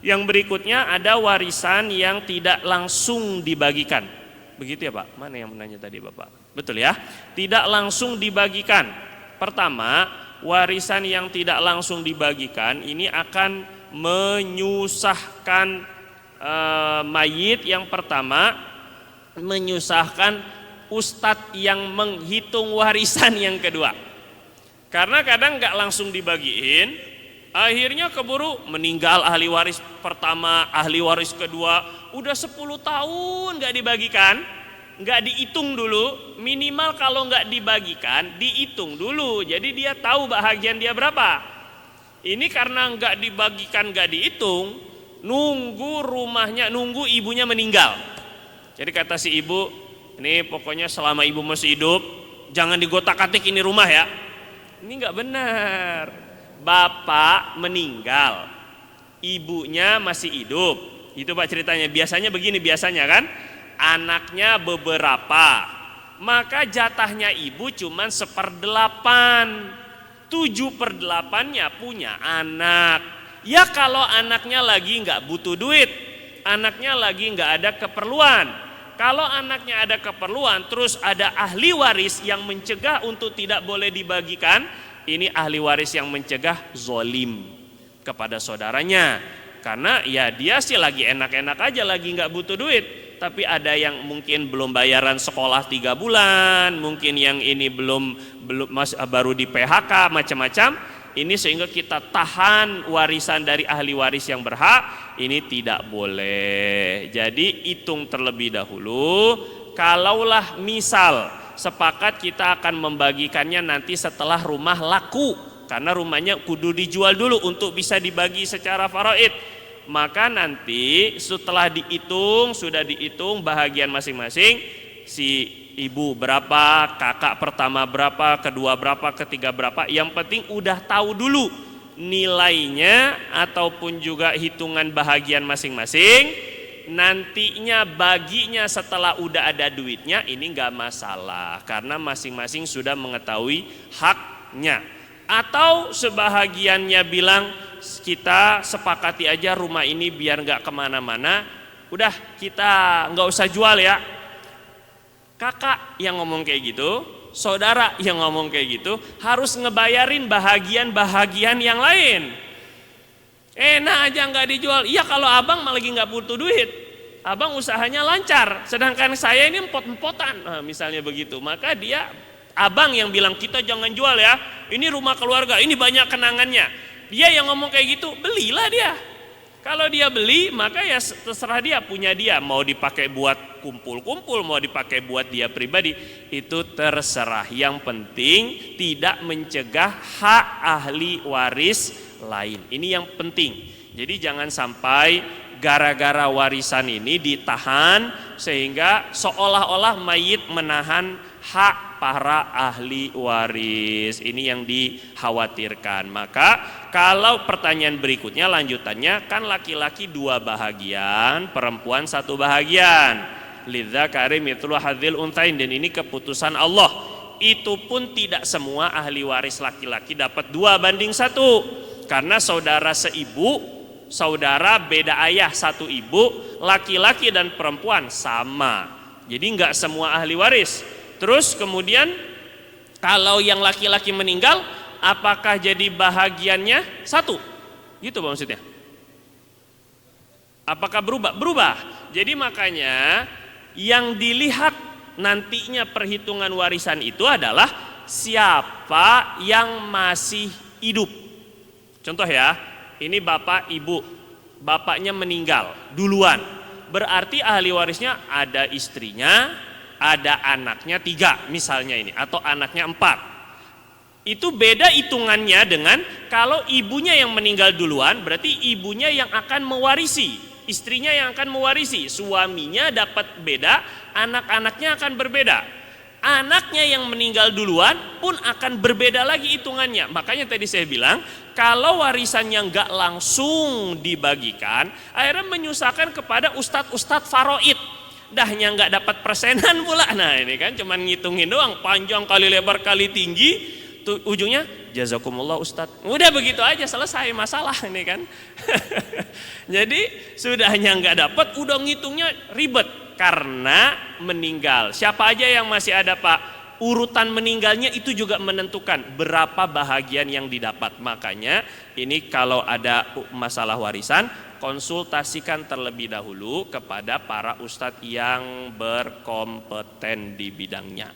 Yang berikutnya ada warisan yang tidak langsung dibagikan. Begitu ya Pak? Mana yang menanya tadi Bapak? Betul ya? Tidak langsung dibagikan. Pertama, warisan yang tidak langsung dibagikan ini akan menyusahkan mayit. Yang pertama, menyusahkan ustadz yang menghitung warisan yang kedua. Karena kadang nggak langsung dibagiin, akhirnya keburu meninggal ahli waris pertama, ahli waris kedua, udah 10 tahun nggak dibagikan, nggak dihitung dulu. Minimal kalau nggak dibagikan, dihitung dulu. Jadi dia tahu bahagian dia berapa. Ini karena nggak dibagikan, nggak dihitung, nunggu rumahnya, nunggu ibunya meninggal. Jadi kata si ibu, ini pokoknya selama ibu masih hidup, jangan digotak-atik ini rumah ya. Ini nggak benar. Bapak meninggal, ibunya masih hidup. Itu Pak ceritanya. Biasanya begini, biasanya kan, anaknya beberapa, maka jatahnya ibu cuman 1/8. 7/8-nya punya anak. Ya kalau anaknya lagi nggak butuh duit, anaknya lagi nggak ada keperluan. Kalau anaknya ada keperluan, terus ada ahli waris yang mencegah untuk tidak boleh dibagikan, ini ahli waris yang mencegah zolim kepada saudaranya. Karena ya dia sih lagi enak-enak aja, lagi nggak butuh duit. Tapi ada yang mungkin belum bayaran sekolah 3 bulan, mungkin yang ini baru di PHK, macam-macam. Ini sehingga kita tahan warisan dari ahli waris yang berhak, ini tidak boleh. Jadi hitung terlebih dahulu. Kalaulah misal sepakat kita akan membagikannya nanti setelah rumah laku, karena rumahnya kudu dijual dulu untuk bisa dibagi secara faraid. Maka nanti setelah dihitung, sudah dihitung bahagian masing-masing, si ibu berapa, kakak pertama berapa, kedua berapa, ketiga berapa. Yang penting udah tahu dulu nilainya ataupun juga hitungan bahagian masing-masing. Nantinya baginya setelah udah ada duitnya, ini nggak masalah karena masing-masing sudah mengetahui haknya. Atau sebahagiannya bilang, kita sepakati aja rumah ini biar nggak kemana-mana, udah kita nggak usah jual ya. Kakak yang ngomong kayak gitu, saudara yang ngomong kayak gitu, harus ngebayarin bahagian-bahagian yang lain. Enak aja nggak dijual. Iya kalau abang malah lagi nggak butuh duit, abang usahanya lancar, sedangkan saya ini empot-empotan, nah, misalnya begitu. Maka dia, abang yang bilang kita jangan jual ya, ini rumah keluarga, ini banyak kenangannya. Dia yang ngomong kayak gitu, belilah dia. Kalau dia beli, maka ya terserah dia, punya dia. Mau dipakai buat kumpul-kumpul, mau dipakai buat dia pribadi, itu terserah. Yang penting tidak mencegah hak ahli waris lain. Ini yang penting. Jadi jangan sampai gara-gara warisan ini ditahan sehingga seolah-olah mayit menahan hak para ahli waris. Ini yang dikhawatirkan. Maka kalau pertanyaan berikutnya lanjutannya, kan laki-laki 2 bahagian, perempuan 1 bahagian. Lidzakari mithlu hadzil unthayain, dan ini keputusan Allah. Itu pun tidak semua ahli waris laki-laki dapat 2/1. Karena saudara seibu, saudara beda ayah 1 ibu, laki-laki dan perempuan sama. Jadi enggak semua ahli waris. Terus kemudian kalau yang laki-laki meninggal, apakah jadi bahagiannya 1? Gitu Pak maksudnya. Apakah berubah? Berubah. Jadi makanya yang dilihat nantinya perhitungan warisan itu adalah siapa yang masih hidup. Contoh ya, ini bapak ibu, bapaknya meninggal duluan. Berarti ahli warisnya ada istrinya, ada anaknya 3 misalnya ini, atau anaknya 4. Itu beda hitungannya dengan kalau ibunya yang meninggal duluan, berarti ibunya yang akan mewarisi, istrinya yang akan mewarisi, suaminya dapat beda, anak-anaknya akan berbeda. Anaknya yang meninggal duluan pun akan berbeda lagi hitungannya. Makanya tadi saya bilang, kalau warisannya nggak langsung dibagikan, akhirnya menyusahkan kepada ustadz-ustadz faraid. Dahnya nggak dapat persenan pula. Nah ini kan cuman ngitungin doang, panjang kali lebar kali tinggi, tuh ujungnya jazakumullah ustadz. Udah begitu aja selesai masalah ini kan. Jadi sudahnya nggak dapat, udah ngitungnya ribet karena meninggal. Siapa aja yang masih ada Pak? Urutan meninggalnya itu juga menentukan berapa bahagian yang didapat. Makanya ini kalau ada masalah warisan, konsultasikan terlebih dahulu kepada para ustadz yang berkompeten di bidangnya.